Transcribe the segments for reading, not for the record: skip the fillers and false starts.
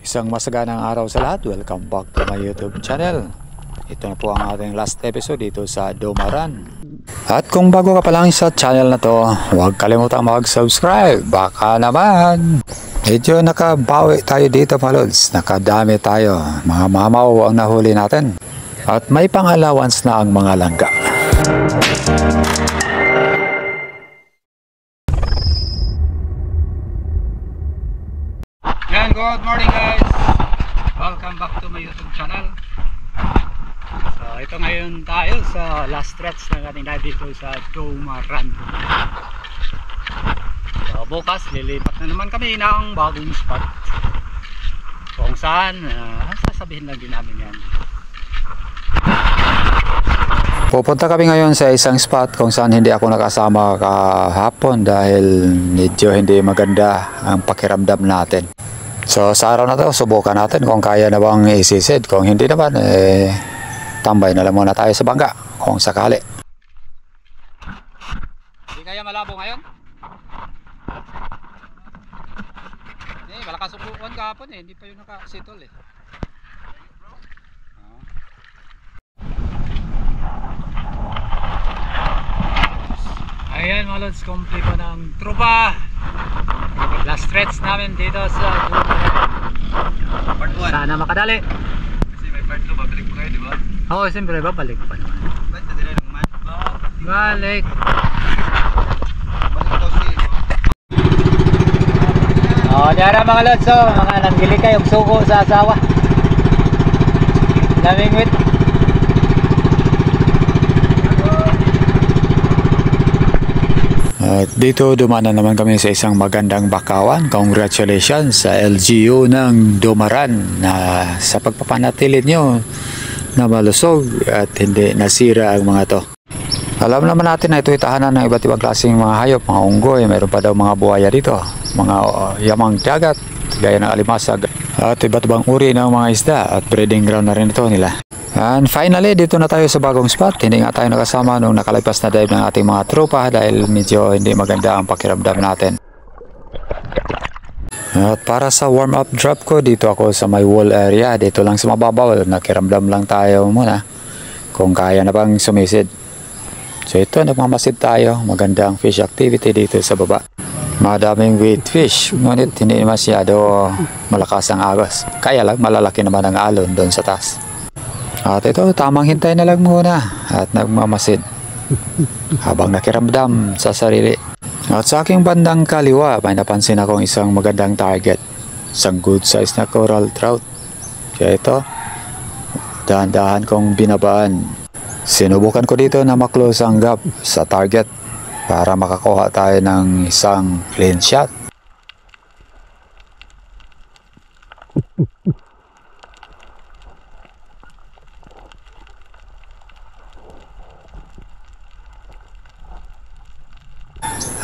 Isang masaganang araw sa lahat. Welcome back to my YouTube channel. Ito na po ang ating last episode dito sa Domaran. At kung bago ka pa lang sa channel na to, huwag kalimutang mag-subscribe. Baka naman medyo nakabawi tayo dito mga lods. Nakadami tayo. Mga mamaw ang nahuli natin. At may pang-allowance na ang mga langga. Good morning guys! Welcome back to my YouTube channel. So ito ngayon tayo sa last stretch na ating dive dito sa Domaran. So bukas lilipat na naman kami ng bagong spot. Kung saan, sasabihin lang din namin yan. Pupunta kami ngayon sa isang spot kung saan hindi ako nakasama kahapon dahil medyo hindi maganda ang pakiramdam natin. So sa araw na to, subukan natin kung kaya na bang isisid. Kung hindi naman, tambay na lang muna tayo sa bangka kung sakali. Hindi kaya malabo ngayon? Malakas subukan kahapon hindi pa yun nakasitol Ayan mga lods, complete pa ng tropa. Last stretch namin dito sa part 1. Sana makadali. Kasi may part 2, babalik pa kayo, di ba? Oo, siyempre, babalik pa naman. Basta din lang man. Balik. Balik daw siya. Diara mga lods, mga nanggili kayo suko sa asawa. Namingwit. At dito dumana naman kami sa isang magandang bakawan. Congratulations sa LGU ng Domaran na sa pagpapanatili nyo na malusog at hindi nasira ang mga to. Alam naman natin na ito'y tahanan ng iba't ibang klaseng mga hayop, mga unggoy, mayroon pa daw mga buhaya dito, mga yamang dagat gaya ng alimasag at iba't ibang uri ng mga isda at breeding ground na rin ito nila. And finally, dito na tayo sa bagong spot. Hindi nga tayo nakasama nung nakalipas na dive ng ating mga tropa dahil medyo hindi maganda ang pakiramdam natin. At para sa warm-up drop ko, dito ako sa my wall area. Dito lang sa mababaw. Nakiramdam lang tayo muna kung kaya na bang sumisid. So ito, nagmamasid tayo. Magandang fish activity dito sa baba. Madaming weight fish, ngunit hindi masyado malakas ang agos. Kaya lang, malalaki naman ang alon doon sa taas. At ito, tamang hintay na lang muna at nagmamasid habang nakiramdam sa sarili. At sa aking bandang kaliwa, may napansin akong isang magandang target. Isang good size na coral trout. Kaya ito, dahan-dahan kong binabaan. Sinubukan ko dito na maklose ang gap sa target para makakuha tayo ng isang clean shot.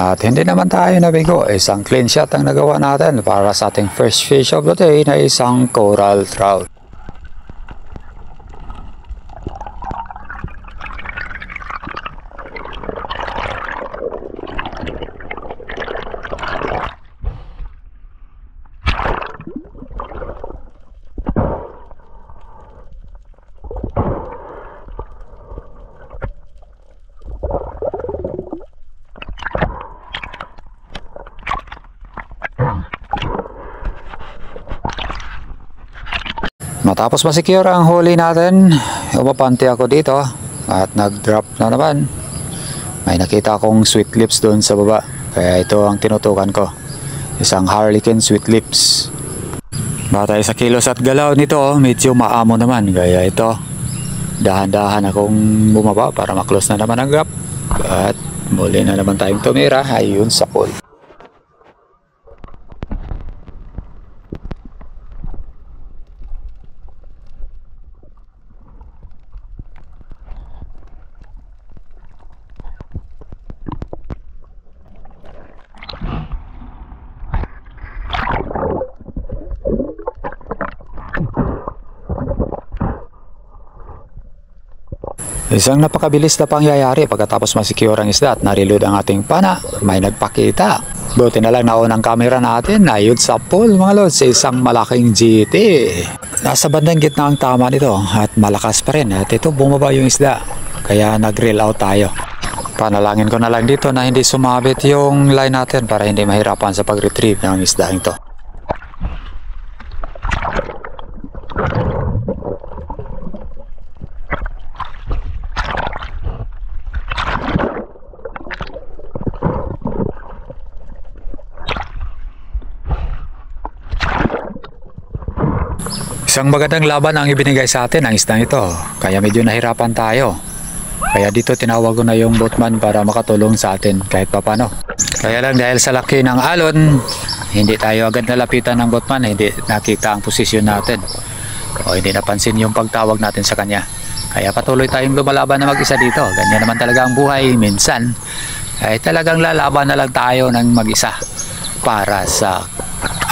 At hindi naman tayo nabigo, isang clean shot ang nagawa natin para sa ating first fish of the day na isang coral trout. Matapos masecure ang huli natin, umapante ako dito at nag-drop na naman. May nakita akong sweet lips doon sa baba, kaya ito ang tinutukan ko. Isang harlequin sweet lips. Batay sa kilos at galaw nito, medyo maamo naman. Kaya ito, dahan-dahan akong bumaba para maklose na naman ang gap. At muli na naman tayong tumira ayun sa pool. Isang napakabilis na pangyayari pagkatapos masecure ang isda at nareload ang ating pana. May nagpakita Buti na lang naunang camera natin ayun sa pool mga lods, isang malaking GT. Nasa bandang gitna ang tama nito at malakas pa rin at ito bumaba yung isda kaya nag-reel out tayo. Panalangin ko na lang dito na hindi sumabit yung line natin para hindi mahirapan sa pag-retrieve ng isda ito. Isang magandang laban ang ibinigay sa atin ang isdang ito, kaya medyo nahirapan tayo. Kaya dito tinawag ko na yung boatman para makatulong sa atin kahit papano. Kaya lang dahil sa laki ng alon, hindi tayo agad nalapitan ng boatman, hindi nakita ang posisyon natin. O hindi napansin yung pagtawag natin sa kanya. Kaya patuloy tayong lumalaban na mag-isa dito. Ganyan naman talaga ang buhay minsan. Ay talagang lalaban na lang tayo ng mag-isa para sa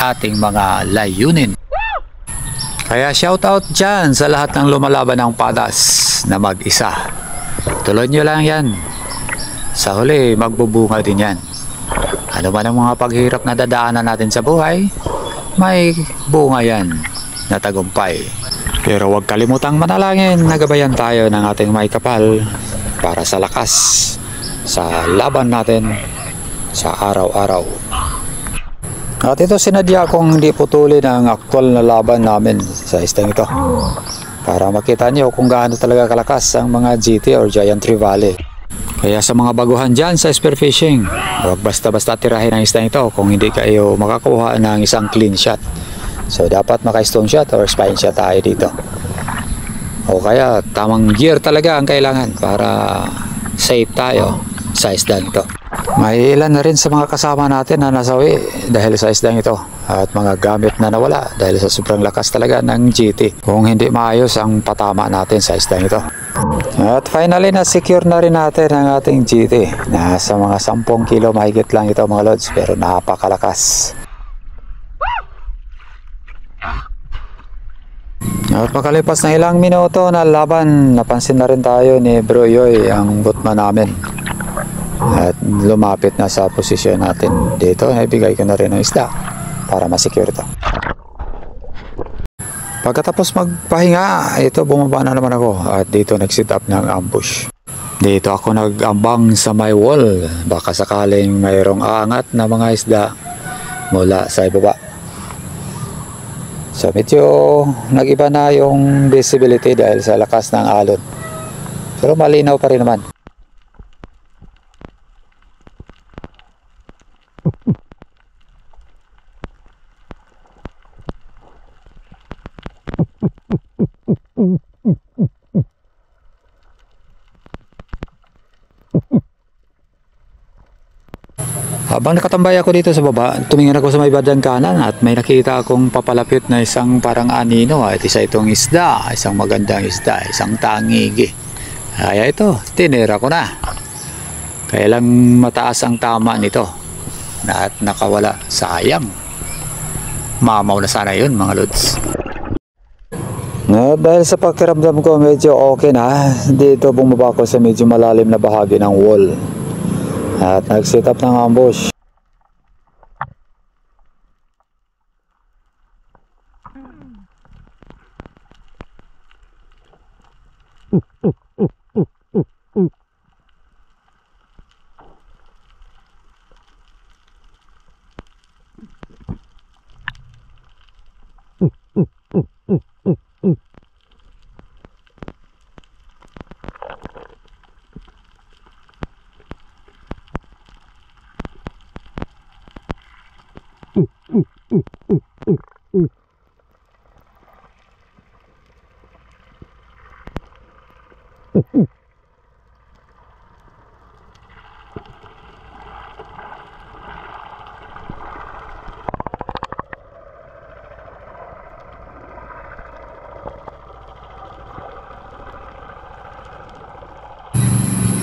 ating mga layunin. Kaya shoutout dyan sa lahat ng lumalaban ng padas na mag-isa. Tuloy nyo lang yan. Sa huli, magbubunga din yan. Ano man ang mga paghirap na dadaanan natin sa buhay, may bunga yan na tagumpay. Pero huwag kalimutang manalangin, nagabayan tayo ng ating may kapal para sa lakas sa laban natin sa araw-araw. At ito sinadya kong hindi putulin ang aktual na laban namin sa isdang ito para makita nyo kung gaano talaga kalakas ang mga GT or Giant Trevally. Kaya sa mga baguhan dyan sa spearfishing, huwag basta-basta tirahin ang isdang ito kung hindi kayo makakuha ng isang clean shot. So dapat maka-stone shot or spine shot tayo dito. O kaya tamang gear talaga ang kailangan para safe tayo sa isdang ito. May ilan na rin sa mga kasama natin na nasawi dahil sa isdang ito at mga gamit na nawala dahil sa sobrang lakas talaga ng GT kung hindi maayos ang patama natin sa isdang ito. At finally na-secure na rin natin ang ating GT. Nasa mga 10 kilo mahigit lang ito mga lods pero napakalakas. At makalipas ng ilang minuto na laban, napansin na rin tayo ni Bro Yoy ang boatman namin. At lumapit na sa posisyon natin dito, ibigay ko na rin ang isda para ma-secure ito. Pagkatapos magpahinga, ito bumaba na naman ako at dito nag-set up ng ambush. Dito ako nag-ambang sa may wall, baka sakaling mayroong aangat na mga isda mula sa ibaba. So medyo nag-iba na yung visibility dahil sa lakas ng alon, pero malinaw pa rin naman. Habang nakatambay ako dito sa baba, tumingin ako sa may bandang kanan at may nakita akong papalapit na isang parang anino at isa itong isda, isang magandang isda, isang tangigi. Kaya ito, tinira ko na. Kaya lang mataas ang tama nito at nakawala, sayang. Mamaw na sana yun mga lods. Dahil sa pakiramdam ko medyo okay na, dito bumaba ko sa medyo malalim na bahagi ng wall at nag-set up ng ambush.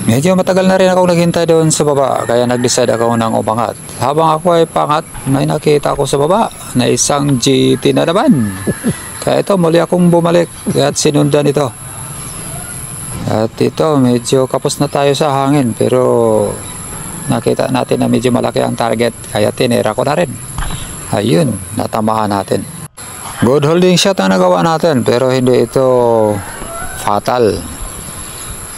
Medyo matagal na rin akong naghintay doon sa baba kaya nag-decide ako ng umangat. Habang ako ay pangat, may nakita ako sa baba na isang GT na naman. Kaya ito muli akong bumalik at sinundan ito. At ito medyo kapos na tayo sa hangin pero nakita natin na medyo malaki ang target, kaya tinira ko na rin. Ayun, natamaan natin. Good holding shot ang nagawa natin, pero hindi ito fatal.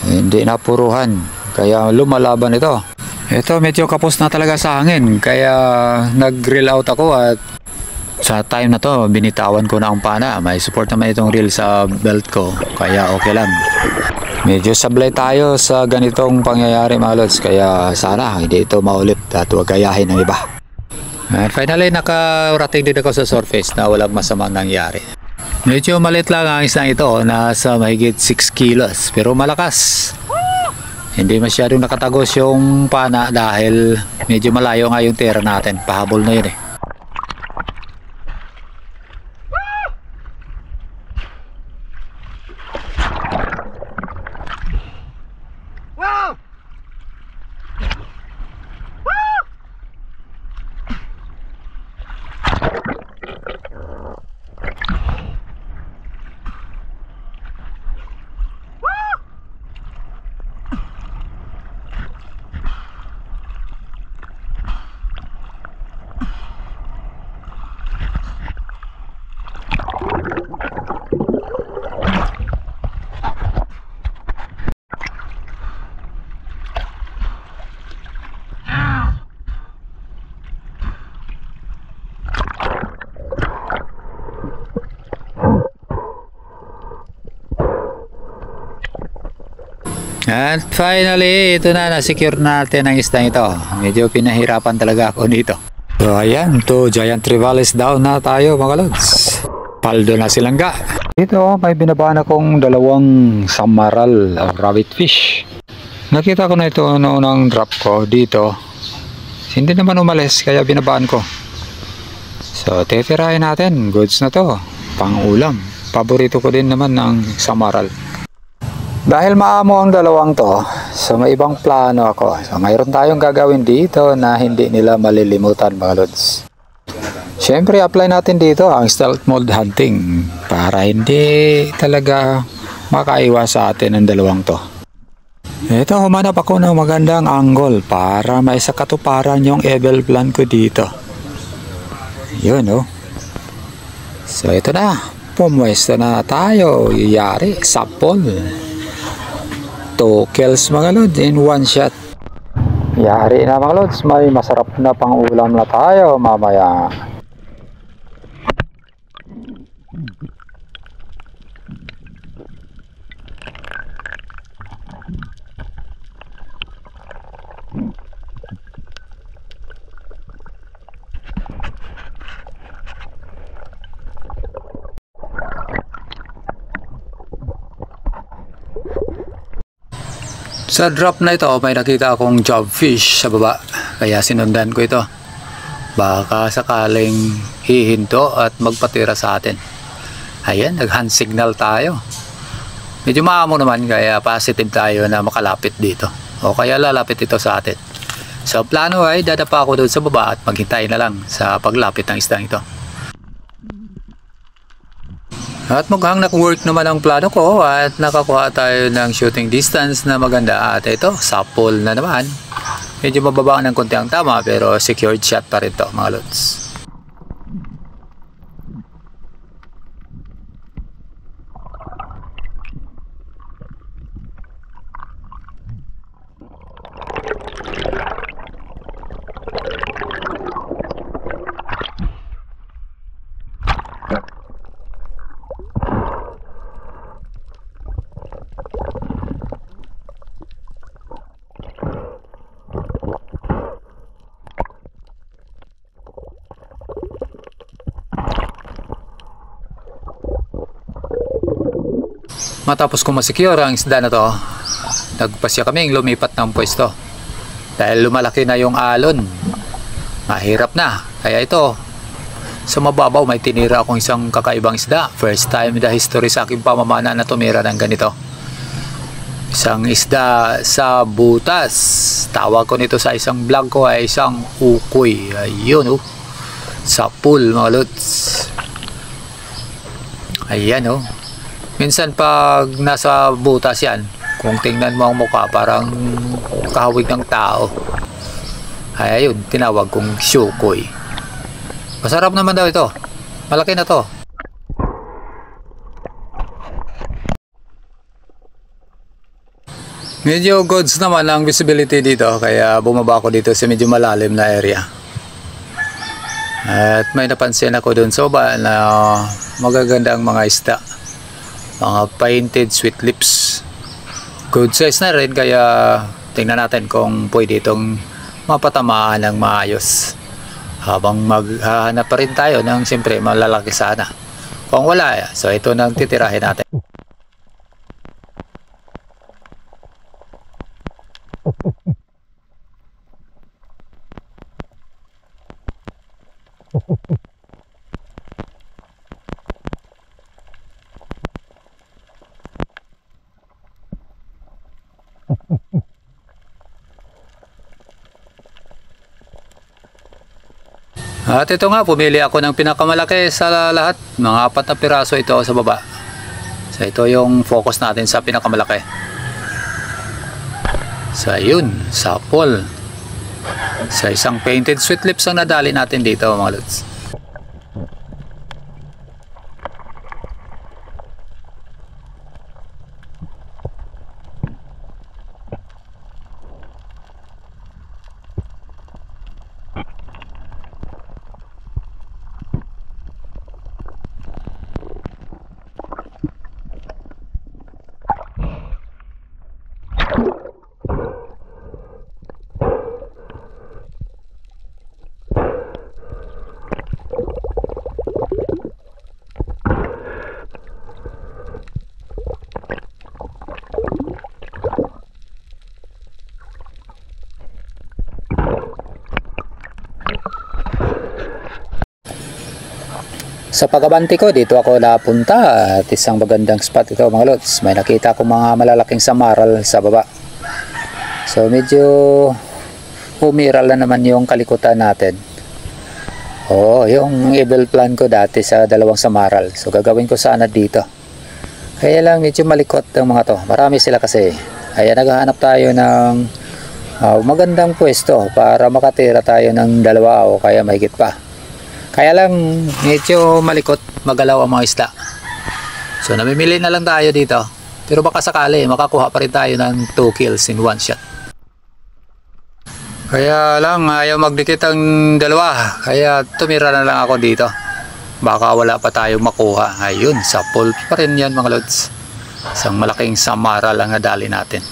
Hindi napuruhan, kaya lumalaban ito. Ito medyo kapos na talaga sa hangin, kaya nag-reel out ako at sa time na to binitawan ko na ang pana. May support naman itong reel sa belt ko, kaya okay lang. Medyo sablay tayo sa ganitong pangyayari mga lods, kaya sana hindi ito maulit at huwag gayahin ng iba. And finally nakarating din ako sa surface na walang masamang nangyari. Medyo maliit lang ang isang ito, nasa mahigit 6 kilos, pero malakas. Hindi masyadong nakatagos yung pana dahil medyo malayo nga yung tira natin. Pahabol na yun eh. At finally, ito na, na-secure natin ang isdang ito. Medyo pinahirapan talaga ako dito. So ayan, to giant trevallis down na tayo mga lods. Paldo na silangga. Dito may binabaan akong dalawang samaral o rabbit fish. Nakita ko na ito noong ang drop ko dito. Hindi naman umalis kaya binabaan ko. So titirahin natin, goods na to. Pang ulam. Paborito ko din naman ng samaral. Dahil maamo ang dalawang to, so may ibang plano ako. So mayroon tayong gagawin dito na hindi nila malilimutan mga lods. Siyempre apply natin dito ang stealth mode hunting para hindi talaga makaiwas sa atin ang dalawang to. Ito, humanap ako ng magandang angle para maisakatuparan yung evil plan ko dito. Yun oh. So ito na, pumwesto na tayo, yari, sapol. 2 kills mga lods in 1 shot. Yari na mga lods, may masarap na pang ulam na tayo mamaya. Sa drop na ito, may nakita akong jobfish sa baba, kaya sinundan ko ito. Baka sakaling hihinto at magpatira sa atin. Ayan, nag-hand signal tayo. Medyo maamo naman, kaya positive tayo na makalapit dito. O kaya lalapit ito sa atin. So plano ay dadapa ako doon sa baba at maghintay na lang sa paglapit ng isdang ito. At mukhang nag-work naman ang plano ko at nakakuha tayo ng shooting distance na maganda. At ito, sapol na naman. Medyo mababa ng konti ang tama pero secured shot pa rin ito mga lods. Matapos ko masecure ang isda na to, nagpasya kaming lumipat ng pwesto. Dahil lumalaki na yung alon, mahirap na. Kaya ito, sa mababaw may tinira akong isang kakaibang isda. First time in the history sa aking pamamana na tumira ng ganito. Isang isda sa butas. Tawag ko nito sa isang vlog ko ay isang ukoy. Ayun oh, sa pool mga lods. Ayan oh. Minsan pag nasa butas yan, kung tingnan mo ang mukha, parang kahawig ng tao. Ay ayun, tinawag kong Shukoy. Masarap naman daw ito. Malaki na to. Medyo goods naman ang visibility dito, kaya bumaba ako dito sa medyo malalim na area. At may napansin ako dun sa baba na magagandang mga isda. Mga painted sweet lips. Good size na rin, kaya tingnan natin kung pwede itong mapatamaan ng maayos. Habang maghahanap pa rin tayo ng siyempre malalaki sana. Kung wala, so ito nang titirahin natin. At ito nga, pumili ako ng pinakamalaki sa lahat. Mga 4 na piraso ito sa baba. So ito yung focus natin sa pinakamalaki. So ayun, sapol. So isang painted sweet lips ang nadali natin dito mga lods. Sa pagabante ko, dito ako napunta at isang magandang spot ito mga lods. May nakita ko mga malalaking samaral sa baba. So medyo humiral na naman yung kalikutan natin. Oo, yung evil plan ko dati sa 2 samaral. So gagawin ko sana dito. Kaya lang medyo malikot ang mga to. Marami sila kasi. Kaya naghahanap tayo ng magandang pwesto para makatira tayo ng 2 o kaya mahigit pa. Kaya lang medyo malikot, magalaw ang mga isda. So namimili na lang tayo dito. Pero baka sakali makakuha pa rin tayo ng 2 kills in 1 shot. Kaya lang ayaw magdikit ang 2. Kaya tumira na lang ako dito. Baka wala pa tayong makuha. Ayun, sapol pa rin yan mga lods. Isang malaking samara lang nadali natin.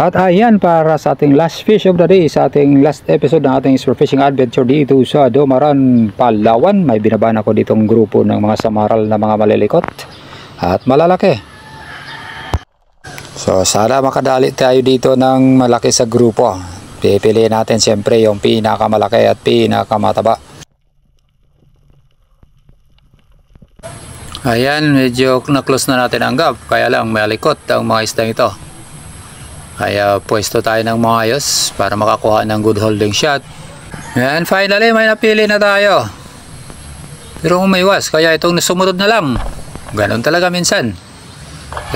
At ayan, para sa ating last fish of the day, sa ating last episode ng ating spearfishing adventure dito sa Domaran, Palawan. May binaban ako ditong grupo ng mga samaral na mga malilikot at malalaki. So sana makadali tayo dito ng malaki sa grupo. Pipiliin natin siyempre yung pinakamalaki at pinakamataba. Ayan, medyo na-close na natin ang gap, kaya lang malikot ang mga isdang ito. Kaya pwesto tayo ng maayos para makakuha ng good holding shot. And finally may napili na tayo. Pero umiwas, kaya itong sumunod na lang. Ganon talaga minsan.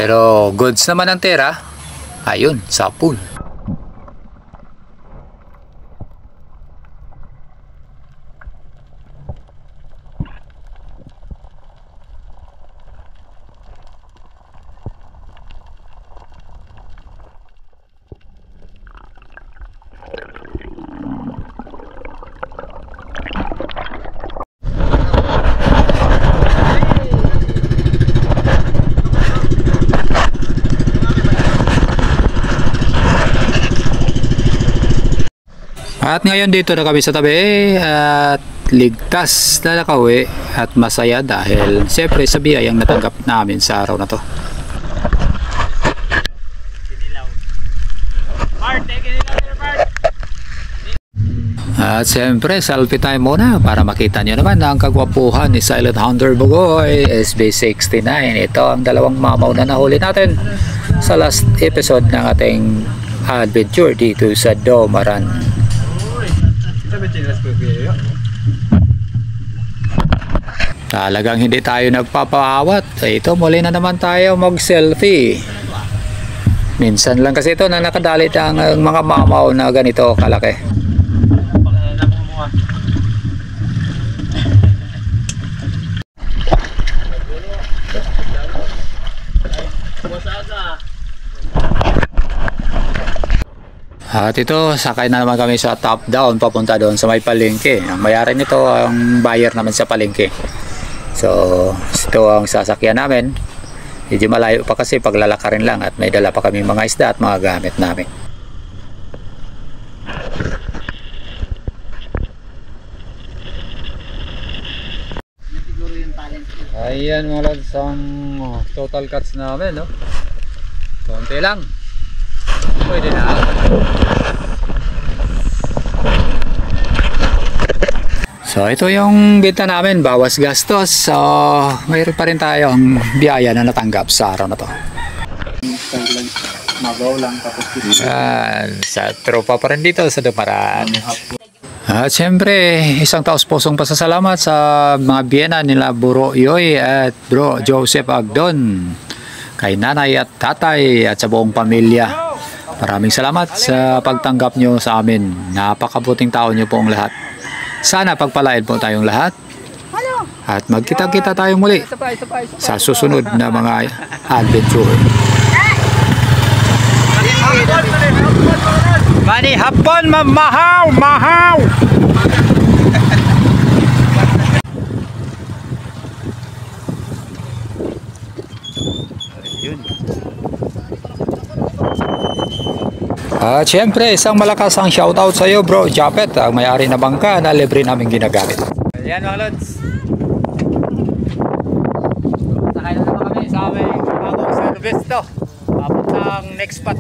Pero goods naman ang tira. Ayun, sapul. At ngayon dito na kami sa tabi at ligtas na nakauwi at masaya dahil siyempre sa biyayang natanggap namin sa araw na to. At siyempre selfie time muna para makita nyo naman ang kagwapuhan ni Silent Hunter Bugoy SB69. Ito ang dalawang mamaw na nahuli natin sa last episode ng ating adventure dito sa Domaran. Talagang hindi tayo nagpapaawat. Ito muli na naman tayo mag selfie. Minsan lang kasi ito na nakadali ang mga mamaw na ganito kalaki. At ito, sakay na naman kami sa top down papunta doon sa may palengke. Ang mayari nito, ang buyer naman sa palengke. So, ito ang sasakyan namin. Medyo malayo pa kasi paglalakarin lang at may dala pa kami mga isda at mga gamit namin. Ayan mga lads, ang total cuts namin, no? Konti lang. Pwede na. So ito yung benta namin, bawas gastos. So mayroon pa rin tayong biyaya na natanggap sa araw na to. Sa tropa pa rin dito sa Domaran. At syempre, isang taos-pusong pasasalamat sa mga biyena nila Bro Yoy at Bro Joseph Agdon, kay nanay at tatay at sa buong pamilya. Maraming salamat sa pagtanggap nyo sa amin. Napakabuting tao nyo po ang lahat. Sana pagpalain po tayong lahat. At magkita-kita tayong muli sa susunod na mga adventure. Mani hapon mamahaw, mahaw. At syempre, isang malakas ang shoutout sa iyo, Bro Japet, ang may-ari na bangka na libre namin ginagamit. Ayan mga lods. Sakay na naman kami sa aming bagong service to. Papuntang next spot.